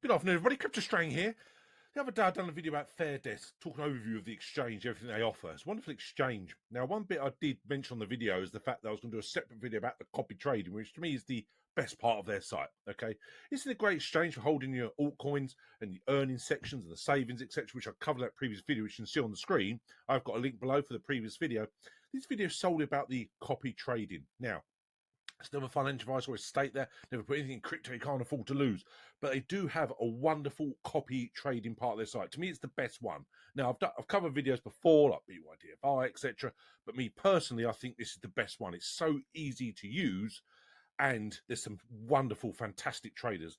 Good afternoon, everybody. CryptoStrang here. The other day, I've done a video about Fairdesk, talking overview of the exchange, everything they offer. It's a wonderful exchange. Now, one bit I did mention on the video is the fact that I was going to do a separate video about the copy trading, which to me is the best part of their site. Okay, this is a great exchange for holding your altcoins and the earning sections and the savings, etc., which I covered in that previous video, which you can see on the screen. I've got a link below for the previous video. This video is solely about the copy trading. Now, it's never financial advice, always state there. Never put anything in crypto you can't afford to lose. But they do have a wonderful copy trading part of their site. To me, it's the best one. Now, I've covered videos before, like BYDFI, etc. But me personally, I think this is the best one. It's so easy to use, and there's some wonderful, fantastic traders.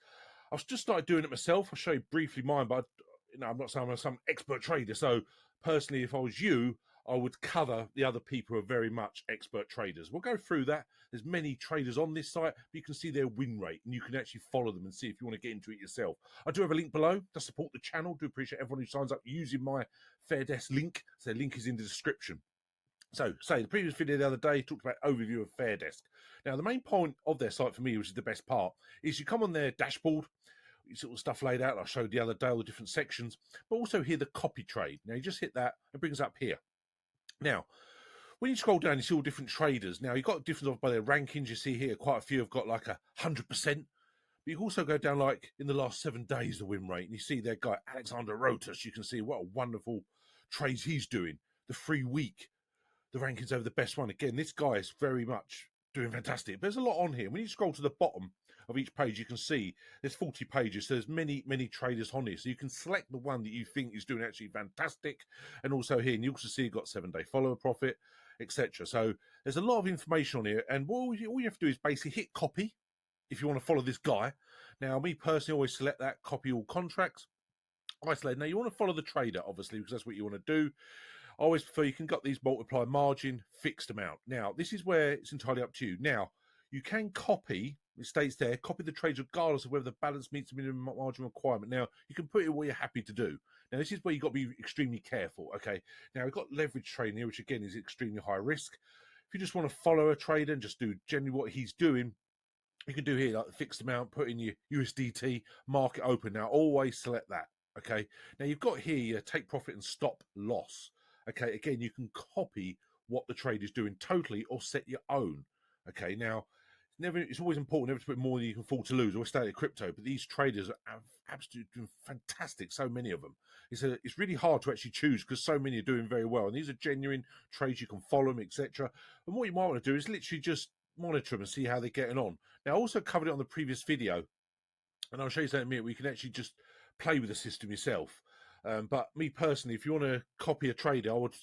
I've just started doing it myself. I'll show you briefly mine, but I'm not saying I'm some expert trader. So personally, if I was you, I would cover the other people who are very much expert traders. We'll go through that. There's many traders on this site, but you can see their win rate, and you can actually follow them and see if you want to get into it yourself. I do have a link below to support the channel. Do appreciate everyone who signs up using my Fairdesk link. So the link is in the description. So, the previous video the other day talked about overview of Fairdesk. Now, the main point of their site for me, which is the best part, is you come on their dashboard, sort of stuff laid out. I showed the other day all the different sections, but also here the copy trade. Now, you just hit that, it brings up here. Now, when you scroll down, you see all different traders. Now, you've got different by their rankings. You see here, quite a few have got like 100%. But you can also go down like in the last 7 days, the win rate. And you see their guy, Alexander Rotas. You can see what a wonderful trades he's doing. The free week, the rankings over the best one. Again, this guy is very much doing fantastic. But there's a lot on here. When you scroll to the bottom of each page, you can see there's 40 pages. So there's many traders on here. So you can select the one that you think is doing actually fantastic. And also here, and you also see you've got 7-day follower profit, etc. So there's a lot of information on here. And all you have to do is basically hit copy if you want to follow this guy. Now, me personally always select that, copy all contracts. I select, now you want to follow the trader, obviously, because that's what you want to do. I always prefer you can get these multiply margin, fixed amount. Now, this is where it's entirely up to you. Now, you can copy, it states there, copy the trades regardless of whether the balance meets the minimum margin requirement. Now, you can put it where you're happy to do. Now, this is where you've got to be extremely careful, okay? Now, we've got leverage trading here, which again is extremely high risk. If you just want to follow a trader and just do generally what he's doing, you can do here like the fixed amount, put in your USDT, market open. Now, always select that, okay? Now, you've got here your take profit and stop loss. Okay, again, you can copy what the trade is doing totally or set your own. Okay, now, it's always important never to put more than you can afford to lose or stay at crypto, but these traders are absolutely fantastic, so many of them. It's really hard to actually choose because so many are doing very well, and these are genuine trades. You can follow them, etc. And what you might want to do is literally just monitor them and see how they're getting on. Now, I also covered it on the previous video, and I'll show you something in a minute where you can actually just play with the system yourself. But me personally, if you want to copy a trader, I would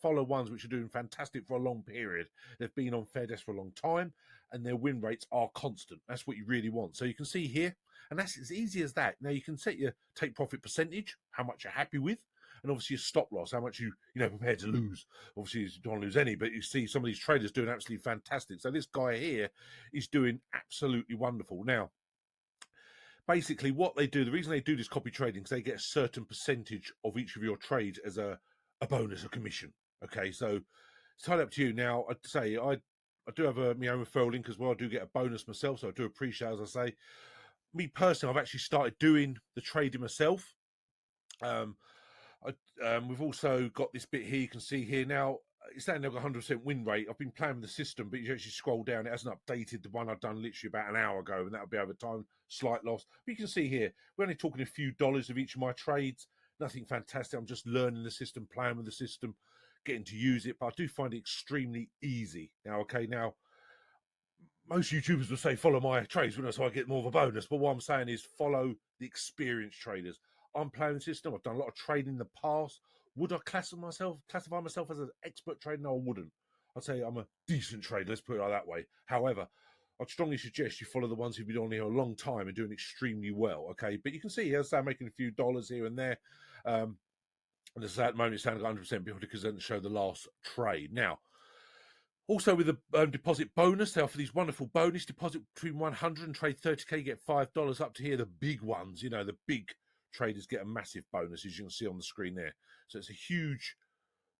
follow ones which are doing fantastic for a long period. They've been on Fairdesk for a long time, and their win rates are constant. That's what you really want. So you can see here, and that's as easy as that. Now you can set your take profit percentage, how much you're happy with, and obviously your stop loss, how much you prepared to lose. Obviously, you don't want to lose any, but you see some of these traders doing absolutely fantastic. So this guy here is doing absolutely wonderful. Now, basically what they do, the reason they do this copy trading is they get a certain percentage of each of your trades as a bonus, a commission. Okay, so it's entirely up to you. Now, I'd say I do have my own referral link as well. I do get a bonus myself, so I do appreciate, as I say. Me personally, I've actually started doing the trading myself. We've also got this bit here, you can see here now, it's saying they've got 100% win rate. I've been playing with the system, but you actually scroll down, it hasn't updated the one I've done literally about an hour ago, and that'll be over time, slight loss. But you can see here, we're only talking a few dollars of each of my trades, nothing fantastic. I'm just learning the system, playing with the system, getting to use it, but I do find it extremely easy. Now, okay, now, most YouTubers will say follow my trades, so I get more of a bonus, but what I'm saying is follow the experienced traders. I'm playing the system, I've done a lot of trading in the past. Would I classify myself as an expert trader? No, I wouldn't. I'd say I'm a decent trader, let's put it like that way. However, I'd strongly suggest you follow the ones who've been on here a long time and doing extremely well, okay? But you can see, as I'm making a few dollars here and there. And as at the moment, it's down like 100% because it doesn't show the last trade. Now, also with the deposit bonus, they offer these wonderful bonus deposit between 100 and trade 30k, you get $5 up to here. The big ones, the big traders get a massive bonus, as you can see on the screen there. So it's a huge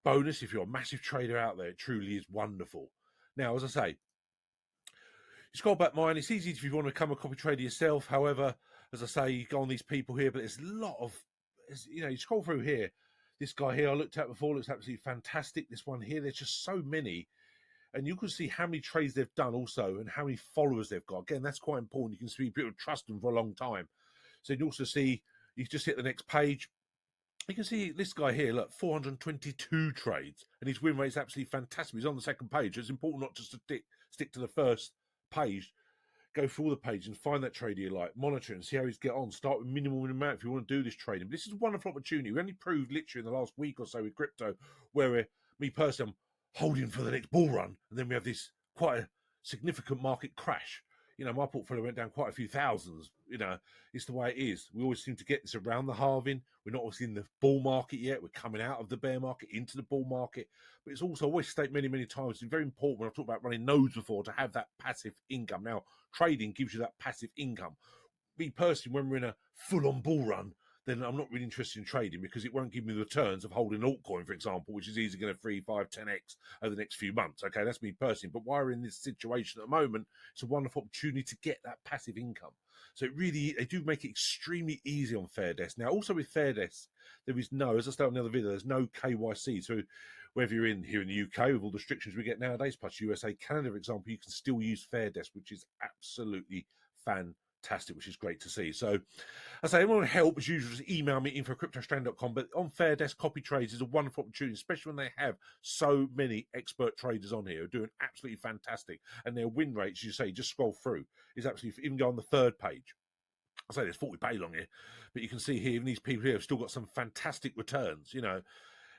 bonus if you're a massive trader out there. It truly is wonderful. Now, as I say, you scroll back mine. It's easy if you want to become a copy trader yourself. However, as I say, you go on these people here, but there's a lot of, you know, you scroll through here. This guy here I looked at before looks absolutely fantastic. This one here, there's just so many. And you can see how many trades they've done also and how many followers they've got. Again, that's quite important. You can see people trust them for a long time. So you can also see, you just hit the next page. You can see this guy here, look, 422 trades. And his win rate is absolutely fantastic. He's on the second page. It's important not just to stick to the first page. Go through all the pages and find that trader you like, monitor and see how he's get on. Start with minimal amount if you want to do this trading. But this is a wonderful opportunity. We only proved literally in the last week or so with crypto, where me personally, I'm holding for the next bull run, and then we have this quite a significant market crash. You know, my portfolio went down quite a few thousands. You know, it's the way it is. We always seem to get this around the halving. We're not obviously in the bull market yet. We're coming out of the bear market into the bull market. But it's also, I always state many, many times, it's very important when I've talked about running nodes before to have that passive income. Now, trading gives you that passive income. Me personally, when we're in a full-on bull run, then I'm not really interested in trading because it won't give me the returns of holding an altcoin, for example, which is easily going to 3, 5, 10x over the next few months. Okay, that's me personally. But while we're in this situation at the moment, it's a wonderful opportunity to get that passive income. So it really, they do make it extremely easy on Fairdesk. Now, also with Fairdesk, there is no, as I said on the other video, there's no KYC. So whether you're in here in the UK with all the restrictions we get nowadays, plus USA, Canada, for example, you can still use Fairdesk, which is absolutely fantastic, which is great to see. So I say, if anyone help, as usual, just email me info@cryptostrang.com. But on Fairdesk, copy trades is a wonderful opportunity, especially when they have so many expert traders on here who are doing absolutely fantastic. And their win rates, as you say, just scroll through, is absolutely, even go on the third page. I say there's 40 page on here, but you can see here, even these people here have still got some fantastic returns. You know,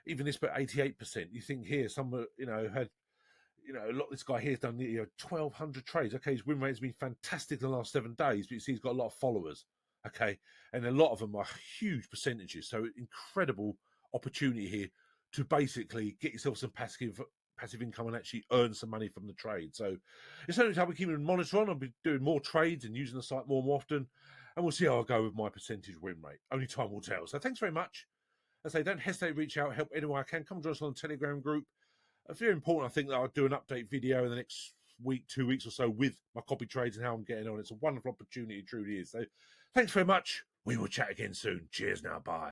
even this, but 88%. You think here, some, you know, had, you know, a lot. This guy here's done 1,200 trades. Okay, his win rate has been fantastic in the last 7 days, but you see he's got a lot of followers. Okay, and a lot of them are huge percentages. So incredible opportunity here to basically get yourself some passive income and actually earn some money from the trade. So it's something I'll be keeping a monitor on. I'll be doing more trades and using the site more and more often, and we'll see how I go with my percentage win rate. Only time will tell. So thanks very much. As I say, don't hesitate to reach out, help anyone I can. Come join us on the Telegram group. It's very important, I think, that I'll do an update video in the next week, 2 weeks or so with my copy trades and how I'm getting on. It's a wonderful opportunity, it truly is. So thanks very much. We will chat again soon. Cheers now. Bye.